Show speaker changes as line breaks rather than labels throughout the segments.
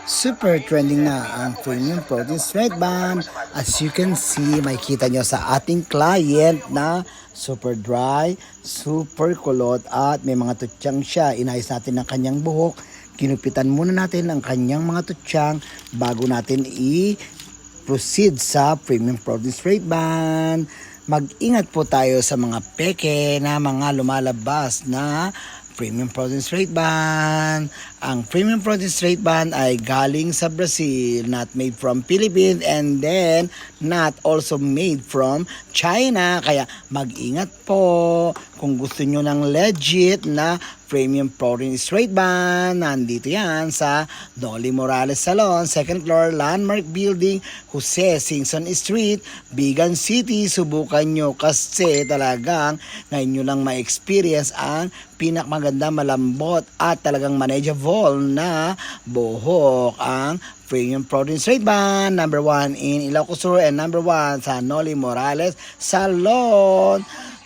Super trending na ang premium protein straight bun. As you can see, makikita nyo sa ating client na super dry, super kulot at may mga tutsang siya. Inayos natin ang kanyang buhok. Kinupitan muna natin ang kanyang mga tutsang bago natin i-proceed sa premium protein straight bun. Mag-ingat po tayo sa mga peke na mga lumalabas na premium protein straight bun. Ang premium protein straight bun ay galing sa Brazil, not made from Philippines, and then not also made from China. Kaya mag-ingat po kung gusto nyo ng legit na premium protein straight bun. Nandito yan sa Noli Morales Salon, 2nd floor, Landmark Building, Jose Singson Street, Bigan City. Subukan nyo kasi talagang ngayon nyo lang ma-experience ang pinakamaganda, malambot at talagang manageable na buhok. Ang premium protein straight bun, number 1 in Ilocos Sur and number 1 sa Noli Morales Salon.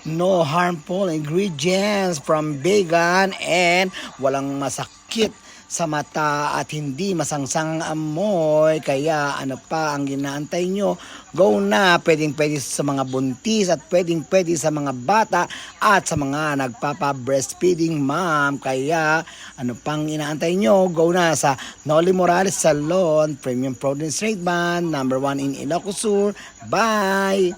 No harmful ingredients from vegan and walang masakit sa mata at hindi masangsang amoy. Kaya ano pa ang ginaantay nyo? Go na! Pwedeng pwede sa mga buntis at pwedeng pwede sa mga bata at sa mga nagpapa-breastfeeding mom. Kaya ano pang inaantay nyo? Go na sa Noli Morales Salon, Premium Protein Straight Bun, number 1 in Ilocos Sur. Bye!